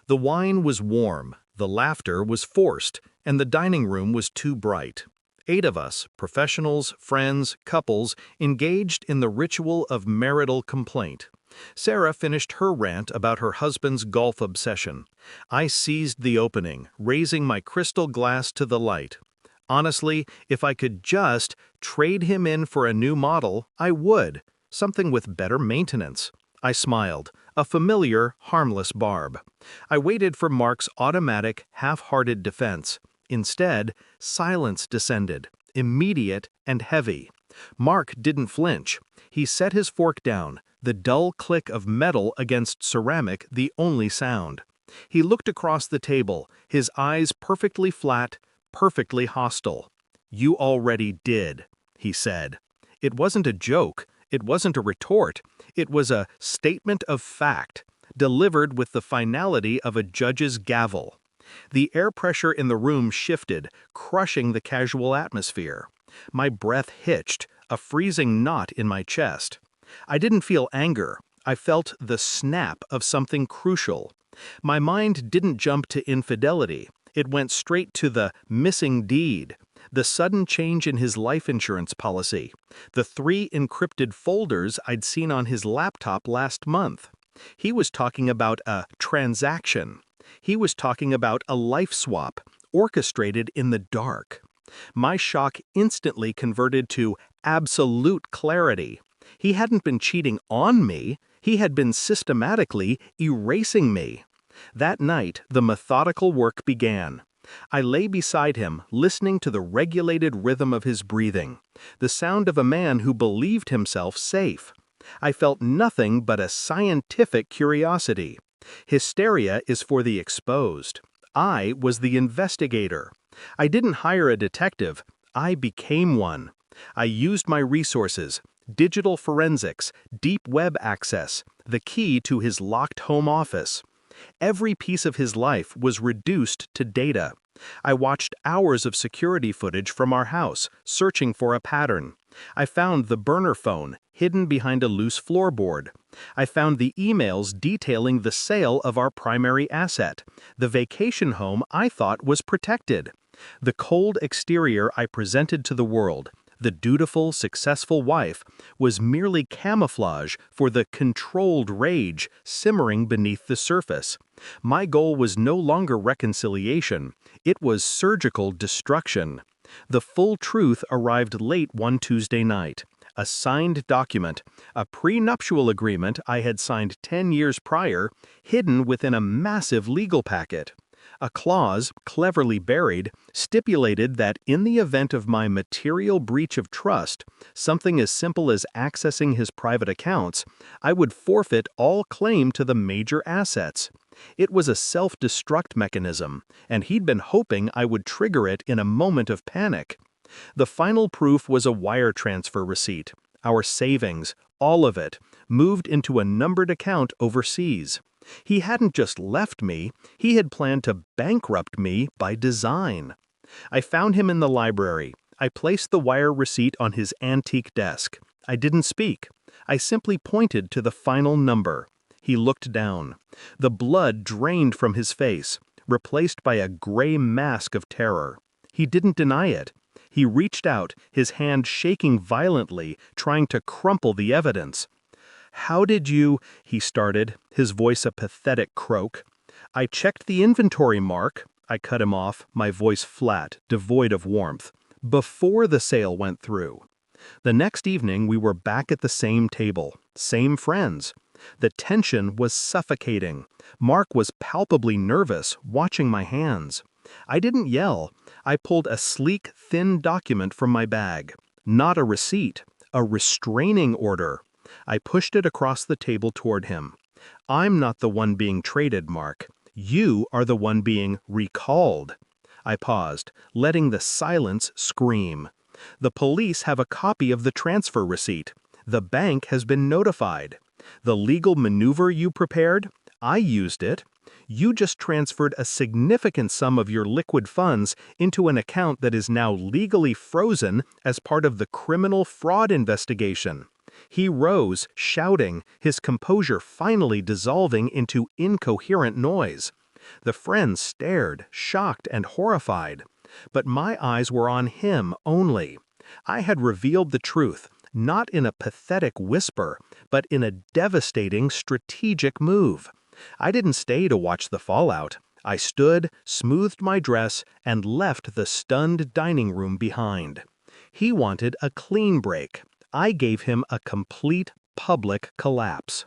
The wine was warm, the laughter was forced, and the dining room was too bright. 8 of us, professionals, friends, couples, engaged in the ritual of marital complaint. Sarah finished her rant about her husband's golf obsession. I seized the opening, raising my crystal glass to the light. Honestly, if I could just trade him in for a new model, I would. Something with better maintenance. I smiled, a familiar, harmless barb. I waited for Mark's automatic, half-hearted defense. Instead, silence descended, immediate and heavy. Mark didn't flinch. He set his fork down, the dull click of metal against ceramic the only sound. He looked across the table, his eyes perfectly flat, perfectly hostile. "You already did," he said. It wasn't a joke. It wasn't a retort. It was a statement of fact, delivered with the finality of a judge's gavel. The air pressure in the room shifted, crushing the casual atmosphere. My breath hitched, a freezing knot in my chest. I didn't feel anger. I felt the snap of something crucial. My mind didn't jump to infidelity. It went straight to the missing deed, the sudden change in his life insurance policy, the 3 encrypted folders I'd seen on his laptop last month. He was talking about a transaction. He was talking about a life swap, orchestrated in the dark. My shock instantly converted to absolute clarity. He hadn't been cheating on me. He had been systematically erasing me. That night, the methodical work began. I lay beside him, listening to the regulated rhythm of his breathing, the sound of a man who believed himself safe. I felt nothing but a scientific curiosity. Hysteria is for the exposed. I was the investigator. I didn't hire a detective. I became one. I used my resources, digital forensics, deep web access, the key to his locked home office. Every piece of his life was reduced to data. I watched hours of security footage from our house, searching for a pattern. I found the burner phone, hidden behind a loose floorboard. I found the emails detailing the sale of our primary asset, the vacation home I thought was protected. The cold exterior I presented to the world, the dutiful, successful wife, was merely camouflage for the controlled rage simmering beneath the surface. My goal was no longer reconciliation. It was surgical destruction. The full truth arrived late one Tuesday night. A signed document, a prenuptial agreement I had signed 10 years prior, hidden within a massive legal packet. A clause, cleverly buried, stipulated that in the event of my material breach of trust, something as simple as accessing his private accounts, I would forfeit all claim to the major assets. It was a self-destruct mechanism, and he'd been hoping I would trigger it in a moment of panic. The final proof was a wire transfer receipt. Our savings, all of it, moved into a numbered account overseas. He hadn't just left me, he had planned to bankrupt me by design. I found him in the library. I placed the wire receipt on his antique desk. I didn't speak. I simply pointed to the final number. He looked down. The blood drained from his face, replaced by a gray mask of terror. He didn't deny it. He reached out, his hand shaking violently, trying to crumple the evidence. "How did you—" he started, his voice a pathetic croak. "I checked the inventory, Mark," I cut him off, my voice flat, devoid of warmth, "before the sale went through." The next evening we were back at the same table, same friends. The tension was suffocating. Mark was palpably nervous, watching my hands. I didn't yell. I pulled a sleek, thin document from my bag. Not a receipt, a restraining order. I pushed it across the table toward him. "I'm not the one being traded, Mark. You are the one being recalled." I paused, letting the silence scream. "The police have a copy of the transfer receipt. The bank has been notified. The legal maneuver you prepared, I used it. You just transferred a significant sum of your liquid funds into an account that is now legally frozen as part of the criminal fraud investigation." He rose, shouting, his composure finally dissolving into incoherent noise. The friends stared, shocked and horrified. But my eyes were on him only. I had revealed the truth, not in a pathetic whisper, but in a devastating strategic move. I didn't stay to watch the fallout. I stood, smoothed my dress, and left the stunned dining room behind. He wanted a clean break. I gave him a complete public collapse.